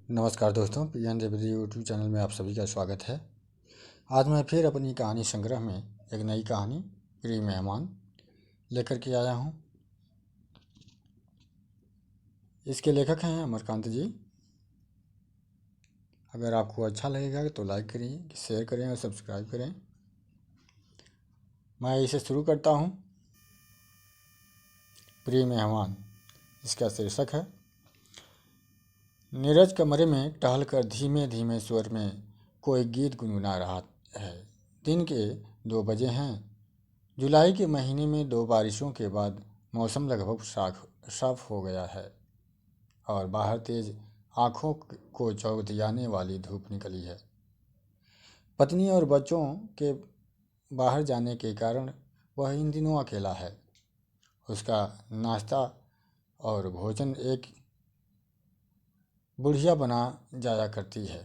नमस्कार दोस्तों, PN Deori YouTube channel में आप सभी का स्वागत है। आज मैं फिर अपनी कहानी संग्रह में एक नई कहानी प्रिय मेहमान लेकर के आया हूँ। इसके लेखक हैं अमरकांत जी। अगर आपको अच्छा लगेगा तो लाइक करिए, शेयर करें और सब्सक्राइब करें। मैं इसे शुरू करता हूँ। प्रिय मेहमान, इसका शीर्षक है। नीरज कमरे में टहलकर धीमे धीमे स्वर में कोई गीत गुनगुना रहा है। दिन के 2 बजे हैं। जुलाई के महीने में 2 बारिशों के बाद मौसम लगभग साफ हो गया है और बाहर तेज आँखों को चौंधियाने वाली धूप निकली है। पत्नी और बच्चों के बाहर जाने के कारण वह इन दिनों अकेला है। उसका नाश्ता और भोजन एक बुढ़िया बना जाया करती है।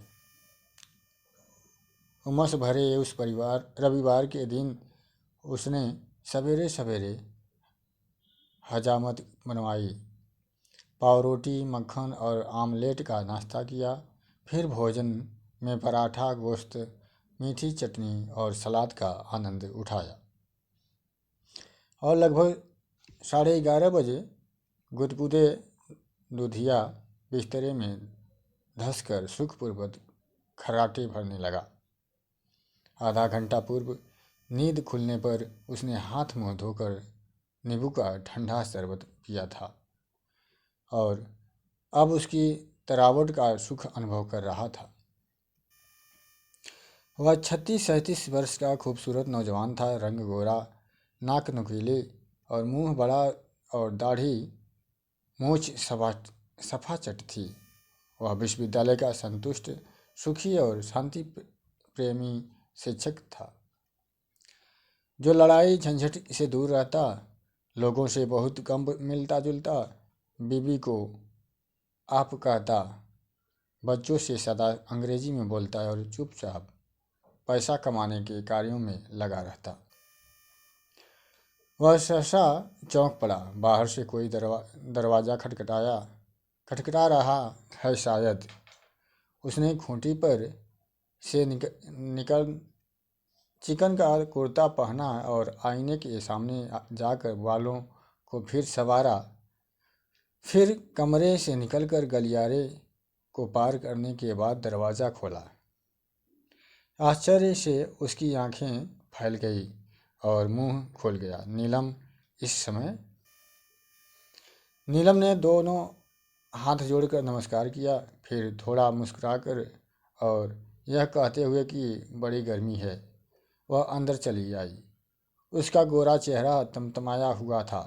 उमस भरे उस रविवार के दिन उसने सवेरे सवेरे हजामत बनवाई। पाव रोटी, मक्खन और आमलेट का नाश्ता किया। फिर भोजन में पराठा, गोश्त, मीठी चटनी और सलाद का आनंद उठाया और लगभग 11:30 बजे गुदगुदे दूधिया बिस्तरे में धंसकर सुखपूर्वक खर्राटे भरने लगा। आधा घंटा पूर्व नींद खुलने पर उसने हाथ मुंह धोकर नींबू का ठंडा शरबत पिया था और अब उसकी तरावट का सुख अनुभव कर रहा था। वह 36-37 वर्ष का खूबसूरत नौजवान था। रंग गोरा, नाक नुकीली और मुंह बड़ा और दाढ़ी मूछ सफाचट थी। वह विश्वविद्यालय का संतुष्ट, सुखी और शांति प्रेमी शिक्षक था जो लड़ाई झंझट से दूर रहता, लोगों से बहुत कम मिलता जुलता, बीवी को आप कहता, बच्चों से सदा अंग्रेजी में बोलता और चुपचाप पैसा कमाने के कार्यों में लगा रहता। वह सहसा चौंक पड़ा। बाहर से कोई दरवाज़ा खटखटा रहा है शायद। उसने खूंटी पर से निकल चिकन का कुर्ता पहना और आईने के सामने जाकर बालों को फिर संवारा। फिर कमरे से निकलकर गलियारे को पार करने के बाद दरवाज़ा खोला। आश्चर्य से उसकी आंखें फैल गई और मुंह खुल गया। नीलम ने दोनों हाथ जोड़कर नमस्कार किया, फिर थोड़ा मुस्कुराकर और यह कहते हुए कि बड़ी गर्मी है, वह अंदर चली आई। उसका गोरा चेहरा तमतमाया हुआ था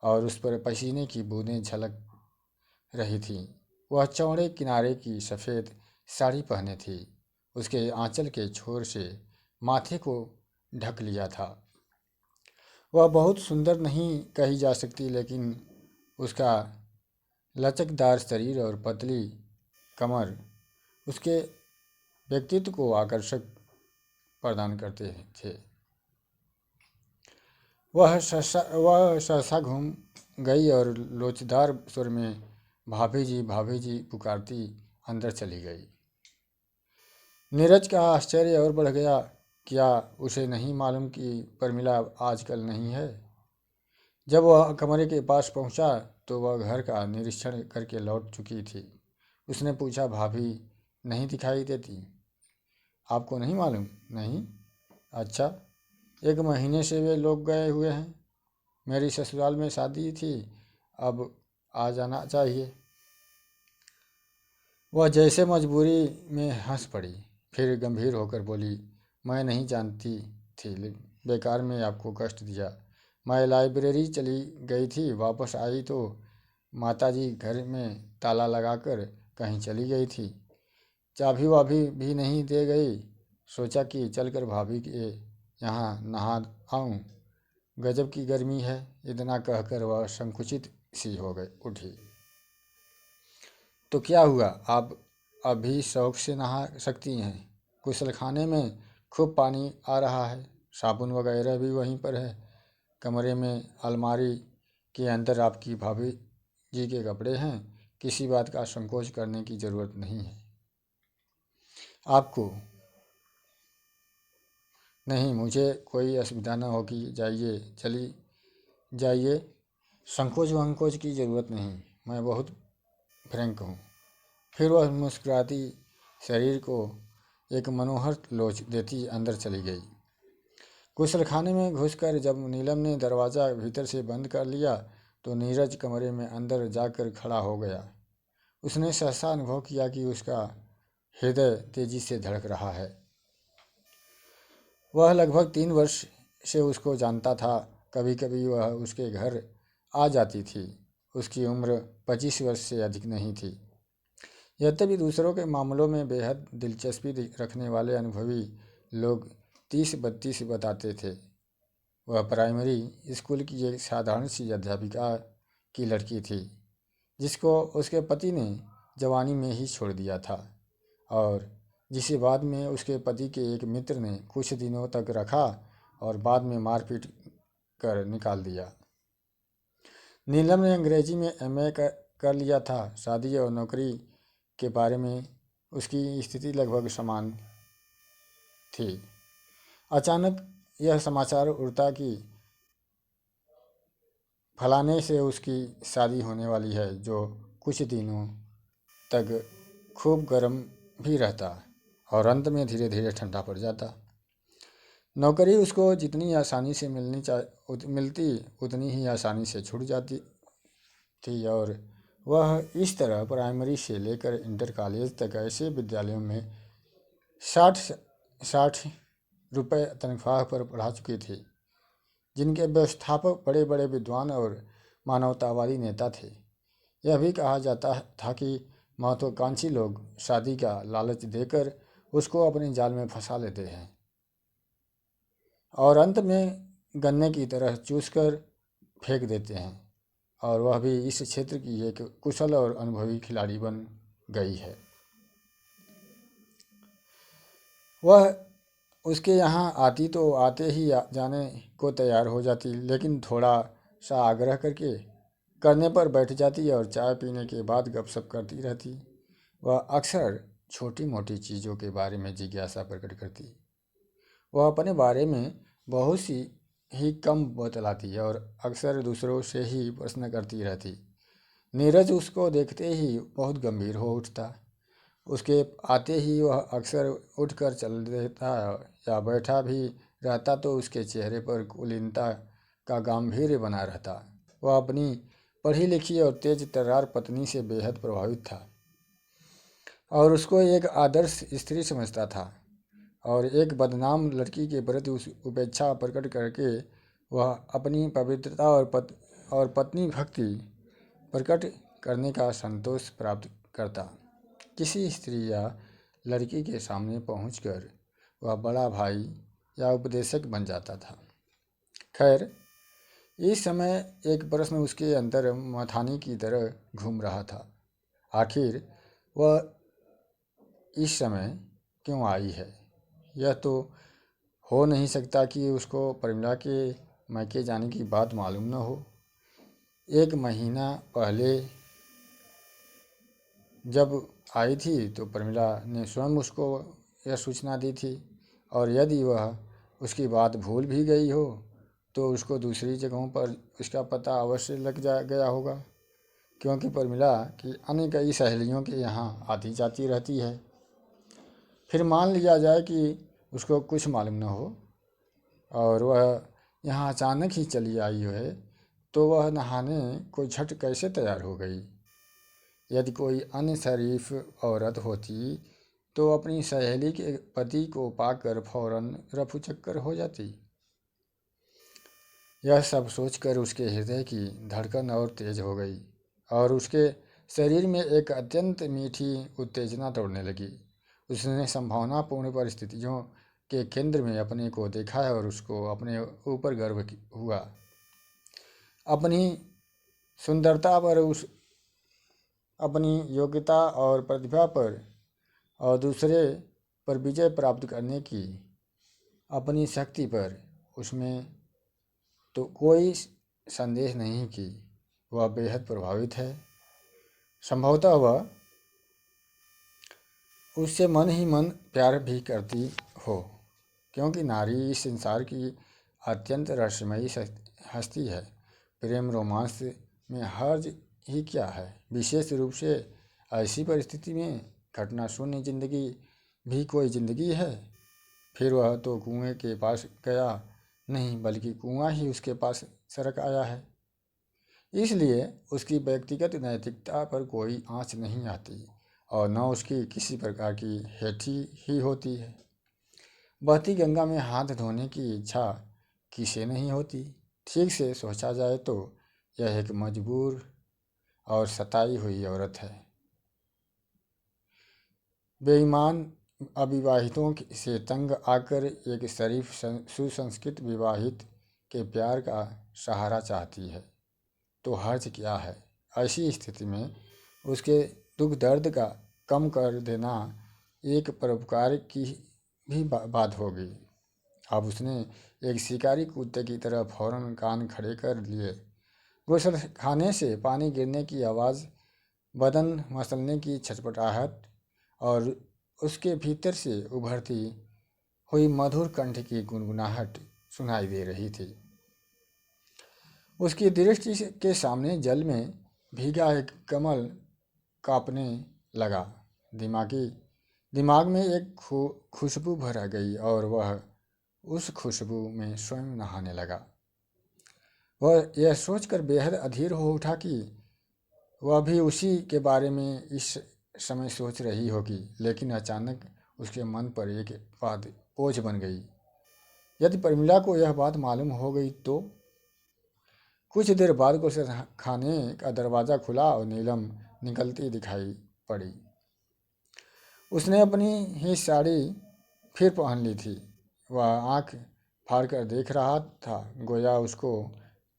और उस पर पसीने की बूंदें झलक रही थीं। वह चौड़े किनारे की सफ़ेद साड़ी पहने थी। उसके आंचल के छोर से माथे को ढक लिया था। वह बहुत सुंदर नहीं कही जा सकती, लेकिन उसका लचकदार शरीर और पतली कमर उसके व्यक्तित्व को आकर्षक प्रदान करते थे। वह सहसा घूम गई और लोचदार स्वर में भाभी जी पुकारती अंदर चली गई। नीरज का आश्चर्य और बढ़ गया। क्या उसे नहीं मालूम कि प्रमिला आजकल नहीं है? जब वह कमरे के पास पहुंचा तो वह घर का निरीक्षण करके लौट चुकी थी। उसने पूछा, भाभी नहीं दिखाई देती? आपको नहीं मालूम? नहीं? अच्छा, 1 महीने से वे लोग गए हुए हैं। मेरी ससुराल में शादी थी, अब आ जाना चाहिए। वह जैसे मजबूरी में हंस पड़ी, फिर गंभीर होकर बोली, मैं नहीं जानती थी, बेकार में आपको कष्ट दिया। मैं लाइब्रेरी चली गई थी, वापस आई तो माताजी घर में ताला लगाकर कहीं चली गई थी। चाबी वाबी भी नहीं दे गई। सोचा कि चलकर भाभी के यहाँ नहा आऊँ, गजब की गर्मी है। इतना कहकर वह संकुचित सी हो उठी। तो क्या हुआ, आप अभी शौक से नहा सकती हैं। गुसलखाने में खूब पानी आ रहा है, साबुन वगैरह भी वहीं पर है। कमरे में अलमारी के अंदर आपकी भाभी जी के कपड़े हैं, किसी बात का संकोच करने की जरूरत नहीं है। आपको नहीं, मुझे कोई असुविधा न होगी, जाइए, चली जाइए, संकोच वंकोच की ज़रूरत नहीं, मैं बहुत फ्रैंक हूँ। फिर वह मुस्कुराती शरीर को एक मनोहर लोच देती अंदर चली गई। गुसलखाने में घुसकर जब नीलम ने दरवाज़ा भीतर से बंद कर लिया तो नीरज कमरे में अंदर जाकर खड़ा हो गया। उसने सहसा अनुभव किया कि उसका हृदय तेजी से धड़क रहा है। वह लगभग 3 वर्ष से उसको जानता था। कभी कभी वह उसके घर आ जाती थी। उसकी उम्र 25 वर्ष से अधिक नहीं थी। यद्यपि दूसरों के मामलों में बेहद दिलचस्पी रखने वाले अनुभवी लोग 30-32 बताते थे, वह प्राइमरी स्कूल की एक साधारण सी अध्यापिका की लड़की थी जिसको उसके पति ने जवानी में ही छोड़ दिया था और जिसे बाद में उसके पति के एक मित्र ने कुछ दिनों तक रखा और बाद में मारपीट कर निकाल दिया। नीलम ने अंग्रेजी में एमए कर लिया था। शादी और नौकरी के बारे में उसकी स्थिति लगभग समान थी। अचानक यह समाचार उड़ता कि फलाने से उसकी शादी होने वाली है, जो कुछ दिनों तक खूब गर्म भी रहता और अंत में धीरे धीरे ठंडा पड़ जाता। नौकरी उसको जितनी आसानी से मिलती उतनी ही आसानी से छूट जाती थी और वह इस तरह प्राइमरी से लेकर इंटर कॉलेज तक ऐसे विद्यालयों में 60 रुपये तनख्वाह पर पढ़ा चुकी थी जिनके व्यवस्थापक बड़े बड़े विद्वान और मानवतावादी नेता थे। यह भी कहा जाता था कि महत्वाकांक्षी लोग शादी का लालच देकर उसको अपने जाल में फंसा लेते हैं और अंत में गन्ने की तरह चूसकर फेंक देते हैं, और वह भी इस क्षेत्र की एक कुशल और अनुभवी खिलाड़ी बन गई है। वह उसके यहाँ आती तो आते ही जाने को तैयार हो जाती, लेकिन थोड़ा सा आग्रह करने पर बैठ जाती और चाय पीने के बाद गपशप करती रहती। वह अक्सर छोटी मोटी चीज़ों के बारे में जिज्ञासा प्रकट करती। वह अपने बारे में बहुत सी ही कम बतलाती और अक्सर दूसरों से ही प्रश्न करती रहती। नीरज उसको देखते ही बहुत गंभीर हो उठता। उसके आते ही वह अक्सर उठकर चल देता या बैठा भी रहता तो उसके चेहरे पर कुलीनता का गंभीर्य बना रहता। वह अपनी पढ़ी लिखी और तेज तर्रार पत्नी से बेहद प्रभावित था और उसको एक आदर्श स्त्री समझता था, और एक बदनाम लड़की के प्रति उस उपेक्षा प्रकट करके वह अपनी पवित्रता और पत्नी भक्ति प्रकट करने का संतोष प्राप्त करता। किसी स्त्री या लड़की के सामने पहुंचकर वह बड़ा भाई या उपदेशक बन जाता था। खैर, इस समय एक प्रश्न उसके अंदर मथानी की तरह घूम रहा था। आखिर वह इस समय क्यों आई है? यह तो हो नहीं सकता कि उसको प्रमिला के मैके जाने की बात मालूम न हो। 1 महीना पहले जब आई थी तो प्रमिला ने स्वयं उसको यह सूचना दी थी, और यदि वह उसकी बात भूल भी गई हो तो उसको दूसरी जगहों पर इसका पता अवश्य लग गया होगा, क्योंकि प्रमिला की अन्य कई सहेलियों के यहाँ आती जाती रहती है। फिर मान लिया जाए कि उसको कुछ मालूम न हो और वह यहाँ अचानक ही चली आई है, तो वह नहाने को झट कैसे तैयार हो गई? यदि कोई अन्य शरीफ औरत होती तो अपनी सहेली के पति को पाकर फौरन रफू चक्कर हो जाती। यह सब सोचकर उसके हृदय की धड़कन और तेज हो गई और उसके शरीर में एक अत्यंत मीठी उत्तेजना दौड़ने लगी। उसने संभावनापूर्ण परिस्थितियों के केंद्र में अपने को देखा है और उसको अपने ऊपर गर्व हुआ। अपनी सुंदरता पर, अपनी योग्यता और प्रतिभा पर और दूसरे पर विजय प्राप्त करने की अपनी शक्ति पर उसमें तो कोई संदेह नहीं कि वह बेहद प्रभावित है। संभवतः वह उससे मन ही मन प्यार भी करती हो, क्योंकि नारी इस संसार की अत्यंत रहस्यमयी हस्ती है। प्रेम रोमांस में हर्ज ही क्या है, विशेष रूप से ऐसी परिस्थिति में घटना शून्य जिंदगी भी कोई जिंदगी है। फिर वह तो कुएं के पास गया नहीं, बल्कि कुआं ही उसके पास सरक आया है। इसलिए उसकी व्यक्तिगत नैतिकता पर कोई आँच नहीं आती और न उसकी किसी प्रकार की हेठी ही होती है। बहती गंगा में हाथ धोने की इच्छा किसे नहीं होती। ठीक से सोचा जाए तो यह एक मजबूर और सताई हुई औरत है। बेईमान अविवाहितों से तंग आकर एक शरीफ सुसंस्कृत विवाहित के प्यार का सहारा चाहती है, तो हर्ज क्या है। ऐसी स्थिति में उसके दुख दर्द का कम कर देना एक परोपकार की भी बात होगी। अब उसने एक शिकारी कुत्ते की तरह फौरन कान खड़े कर लिए। गुसल खाने से पानी गिरने की आवाज़, बदन मसलने की छटपटाहट और उसके भीतर से उभरती हुई मधुर कंठ की गुनगुनाहट सुनाई दे रही थी। उसकी दृष्टि के सामने जल में भीगा एक कमल कांपने लगा। दिमाग में एक खुशबू भर आ गई और वह उस खुशबू में स्वयं नहाने लगा। वह यह सोचकर बेहद अधीर हो उठा कि वह भी उसी के बारे में इस समय सोच रही होगी, लेकिन अचानक उसके मन पर एक बात बोझ बन गई। यदि प्रमिला को यह बात मालूम हो गई तो। कुछ देर बाद गुलशन खाने का दरवाज़ा खुला और नीलम निकलती दिखाई पड़ी। उसने अपनी ही साड़ी फिर पहन ली थी। वह आंख फाड़कर देख रहा था, गोया उसको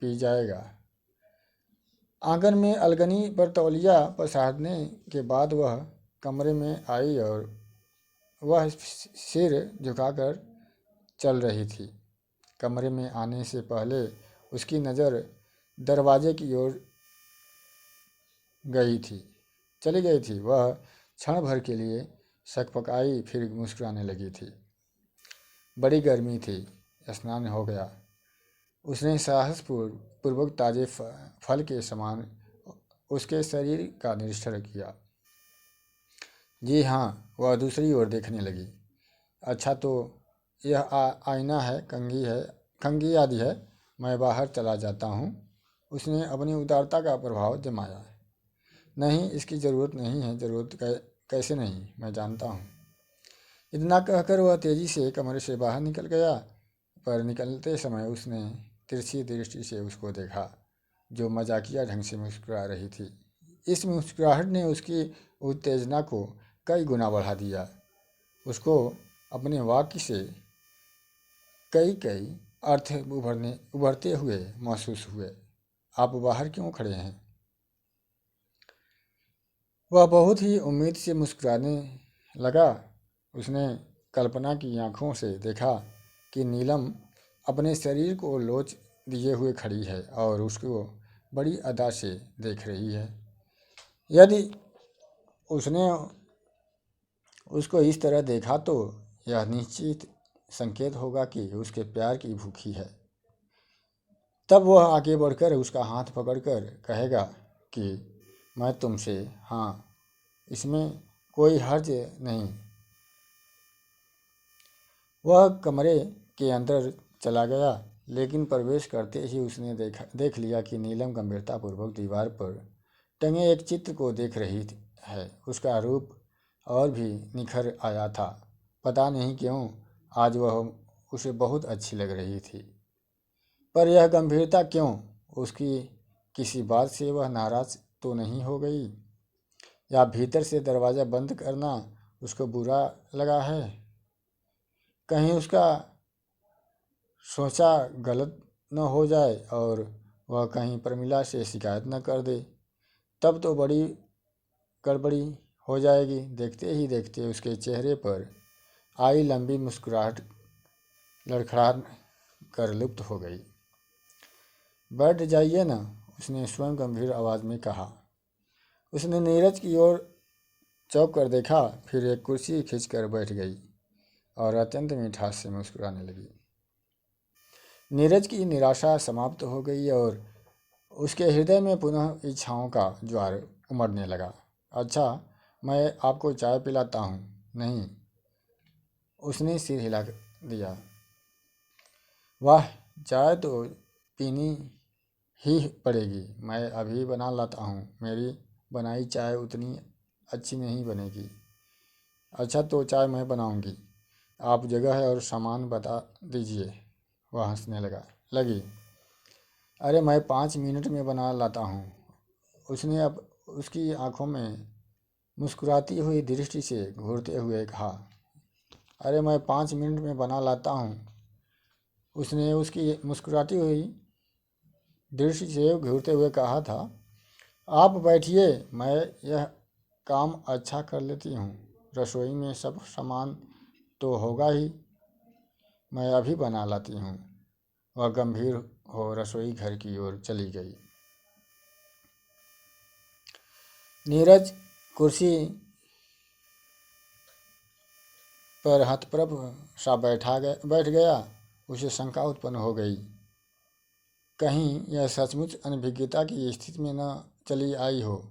पी जाएगा। आंगन में अलगनी पर तौलिया पसारने के बाद वह कमरे में आई और वह सिर झुकाकर चल रही थी। कमरे में आने से पहले उसकी नज़र दरवाजे की ओर चली गई थी। वह क्षण भर के लिए सकपकाई, फिर मुस्कुराने लगी थी। बड़ी गर्मी थी। स्नान हो गया। उसने साहसपूर्वक ताजे फल के समान उसके शरीर का निरीक्षण किया। जी हाँ, वह दूसरी ओर देखने लगी। अच्छा, तो यह आईना है, कंघी आदि है। मैं बाहर चला जाता हूँ। उसने अपनी उदारता का प्रभाव जमाया। नहीं, इसकी ज़रूरत नहीं है। ज़रूरत कैसे नहीं, मैं जानता हूँ। इतना कहकर वह तेज़ी से कमरे से बाहर निकल गया, पर निकलते समय उसने तिरछी दृष्टि से उसको देखा, जो मजाकिया ढंग से मुस्कुरा रही थी। इस मुस्कुराहट ने उसकी उत्तेजना को कई गुना बढ़ा दिया। उसको अपने वाक्य से कई कई अर्थ उभरते हुए महसूस हुए। आप बाहर क्यों खड़े हैं? वह बहुत ही उम्मीद से मुस्कुराने लगा। उसने कल्पना की आंखों से देखा कि नीलम अपने शरीर को लोच दिए हुए खड़ी है और उसको बड़ी अदा से देख रही है। यदि उसने उसको इस तरह देखा तो यह निश्चित संकेत होगा कि उसके प्यार की भूखी है। तब वह आगे बढ़कर उसका हाथ पकड़कर कहेगा कि मैं तुमसे, हाँ, इसमें कोई हर्ज नहीं। वह कमरे के अंदर चला गया, लेकिन प्रवेश करते ही उसने देख लिया कि नीलम गंभीरतापूर्वक दीवार पर टंगे एक चित्र को देख रही है। उसका रूप और भी निखर आया था। पता नहीं क्यों आज वह उसे बहुत अच्छी लग रही थी। पर यह गंभीरता क्यों? उसकी किसी बात से वह नाराज तो नहीं हो गई, या भीतर से दरवाज़ा बंद करना उसको बुरा लगा है? कहीं उसका सोचा गलत न हो जाए और वह कहीं प्रमिला से शिकायत न कर दे, तब तो बड़ी गड़बड़ी हो जाएगी। देखते ही देखते उसके चेहरे पर आई लंबी मुस्कुराहट लड़खड़ा कर लुप्त हो गई। बैठ जाइए ना, उसने स्वयं गंभीर आवाज़ में कहा। उसने नीरज की ओर चौंक कर देखा, फिर एक कुर्सी खींचकर बैठ गई और अत्यंत मिठास से मुस्कुराने लगी। नीरज की निराशा समाप्त हो गई और उसके हृदय में पुनः इच्छाओं का ज्वार उमड़ने लगा। अच्छा, मैं आपको चाय पिलाता हूँ। नहीं, उसने सिर हिला दिया। वाह, चाय तो पीनी ही पड़ेगी। मैं अभी बना लाता हूँ। मेरी बनाई चाय उतनी अच्छी नहीं बनेगी। अच्छा, तो चाय मैं बनाऊंगी। आप जगह और सामान बता दीजिए। वह हंसने लगी। अरे, मैं 5 मिनट में बना लाता हूँ। उसने अब उसकी आंखों में मुस्कुराती हुई दृष्टि से घूरते हुए कहा। अरे, मैं 5 मिनट में बना लाता हूँ। उसने उसकी मुस्कुराती हुई दृष्टि से घूरते हुए कहा था। आप बैठिए, मैं यह काम अच्छा कर लेती हूँ। रसोई में सब सामान तो होगा ही, मैं अभी बना लाती हूँ। वह गंभीर हो रसोई घर की ओर चली गई। नीरज कुर्सी पर हतप्रभ सा बैठ गया। उसे शंका उत्पन्न हो गई, कहीं यह सचमुच अनभिज्ञता की स्थिति में न चली आई हो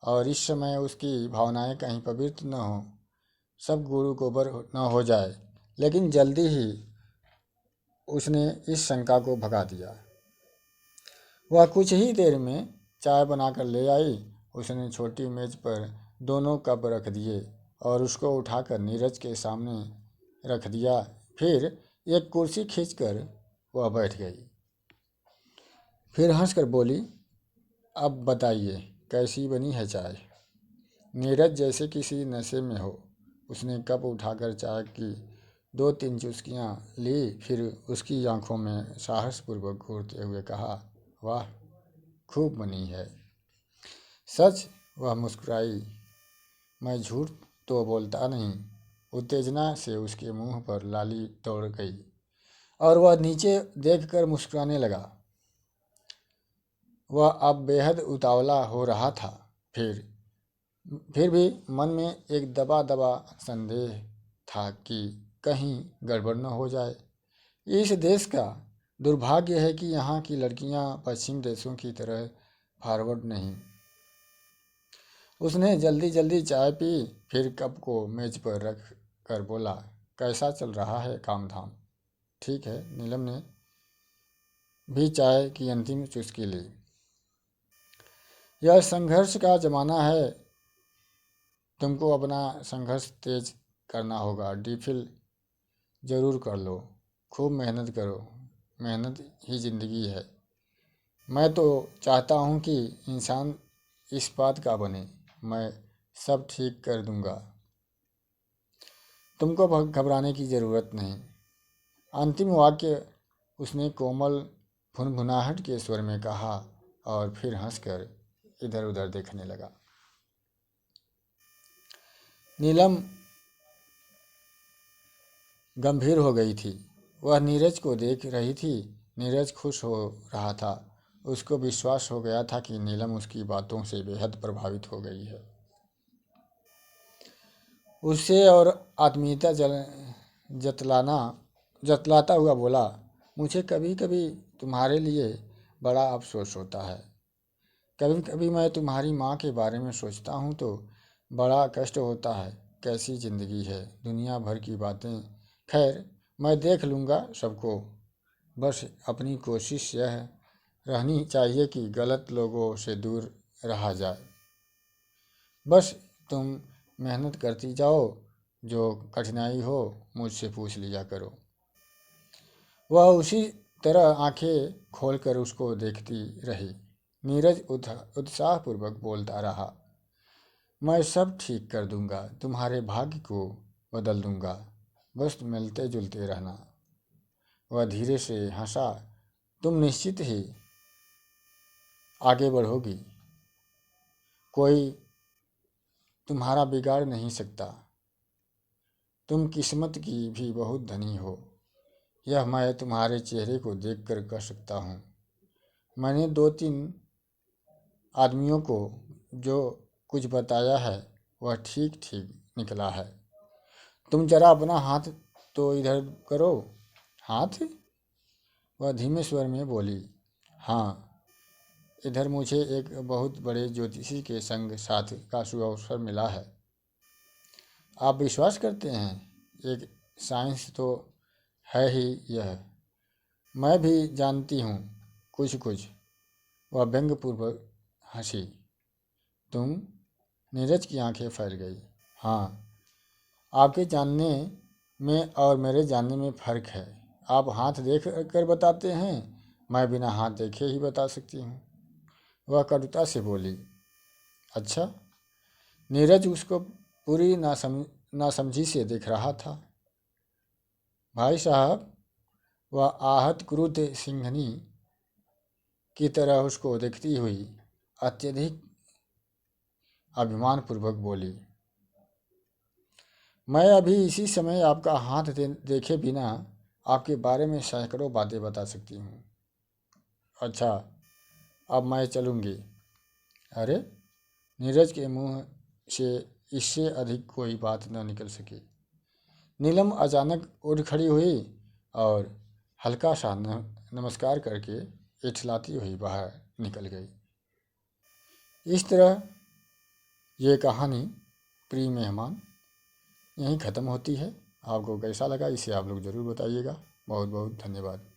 और इस समय उसकी भावनाएं कहीं पवित्र न हो, सब गुरु गोबर न हो जाए। लेकिन जल्दी ही उसने इस शंका को भगा दिया। वह कुछ ही देर में चाय बनाकर ले आई। उसने छोटी मेज पर दोनों कप रख दिए और उसको उठाकर नीरज के सामने रख दिया। फिर एक कुर्सी खींचकर वह बैठ गई। फिर हंसकर बोली, अब बताइए, कैसी बनी है चाय? नीरज जैसे किसी नशे में हो, उसने कप उठाकर चाय की 2-3 चुस्कियाँ ली। फिर उसकी आंखों में साहसपूर्वक घूरते हुए कहा, वाह, खूब बनी है। सच? वह मुस्कुराई। मैं झूठ तो बोलता नहीं। उत्तेजना से उसके मुंह पर लाली दौड़ गई और वह नीचे देखकर मुस्कुराने लगा। वह अब बेहद उतावला हो रहा था। फिर भी मन में एक दबा दबा संदेह था कि कहीं गड़बड़ न हो जाए। इस देश का दुर्भाग्य है कि यहाँ की लड़कियाँ पश्चिम देशों की तरह फॉरवर्ड नहीं। उसने जल्दी जल्दी चाय पी, फिर कप को मेज पर रख कर बोला, कैसा चल रहा है काम धाम? ठीक है। नीलम ने भी चाय की अंतिम चुस्की ली। यह संघर्ष का ज़माना है। तुमको अपना संघर्ष तेज करना होगा। रिफिल ज़रूर कर लो। खूब मेहनत करो। मेहनत ही ज़िंदगी है। मैं तो चाहता हूँ कि इंसान इस बात का बने। मैं सब ठीक कर दूँगा। तुमको घबराने की ज़रूरत नहीं। अंतिम वाक्य उसने कोमल भुनभुनाहट के स्वर में कहा और फिर हंसकर इधर उधर देखने लगा। नीलम गंभीर हो गई थी। वह नीरज को देख रही थी। नीरज खुश हो रहा था। उसको विश्वास हो गया था कि नीलम उसकी बातों से बेहद प्रभावित हो गई है। उससे और आत्मीयता जतलाना जतलाता हुआ बोला, मुझे कभी कभी तुम्हारे लिए बड़ा अफसोस होता है। कभी कभी मैं तुम्हारी माँ के बारे में सोचता हूँ तो बड़ा कष्ट होता है। कैसी ज़िंदगी है, दुनिया भर की बातें। खैर, मैं देख लूँगा सबको। बस अपनी कोशिश यह रहनी चाहिए कि गलत लोगों से दूर रहा जाए। बस तुम मेहनत करती जाओ। जो कठिनाई हो मुझसे पूछ लिया करो। वह उसी तरह आंखें खोलकर उसको देखती रही। नीरज उत्साहपूर्वक बोलता रहा, मैं सब ठीक कर दूंगा। तुम्हारे भाग्य को बदल दूंगा। बस मिलते जुलते रहना। वह धीरे से हंसा, तुम निश्चित ही आगे बढ़ोगी। कोई तुम्हारा बिगाड़ नहीं सकता। तुम किस्मत की भी बहुत धनी हो। यह मैं तुम्हारे चेहरे को देखकर कह सकता हूँ। मैंने 2-3 आदमियों को जो कुछ बताया है वह ठीक ठीक निकला है। तुम जरा अपना हाथ तो इधर करो। हाथ? वह धीमे स्वर में बोली। हाँ, इधर मुझे एक बहुत बड़े ज्योतिषी के संग साथ का शुभ अवसर मिला है। आप विश्वास करते हैं? एक साइंस तो है ही यह। मैं भी जानती हूँ कुछ कुछ। वह व्यंग्यपूर्वक हंसी। तुम? नीरज की आंखें फैल गई। हाँ, आपके जानने में और मेरे जानने में फ़र्क है। आप हाथ देख कर बताते हैं, मैं बिना हाथ देखे ही बता सकती हूँ। वह कटुता से बोली। अच्छा? नीरज उसको पूरी नासमझी से देख रहा था। भाई साहब, वह आहत क्रुद्ध सिंहनी की तरह उसको देखती हुई अत्यधिक अभिमानपूर्वक बोली। मैं अभी इसी समय आपका हाथ देखे बिना आपके बारे में सैकड़ों बातें बता सकती हूँ। अच्छा, अब मैं चलूँगी। अरे, नीरज के मुंह से इससे अधिक कोई बात न निकल सकी। नीलम अचानक उठ खड़ी हुई और हल्का सा नमस्कार करके इठलाती हुई बाहर निकल गई। इस तरह ये कहानी, प्रिय मेहमान, यहीं ख़त्म होती है। आपको कैसा लगा इसे आप लोग ज़रूर बताइएगा। बहुत बहुत धन्यवाद।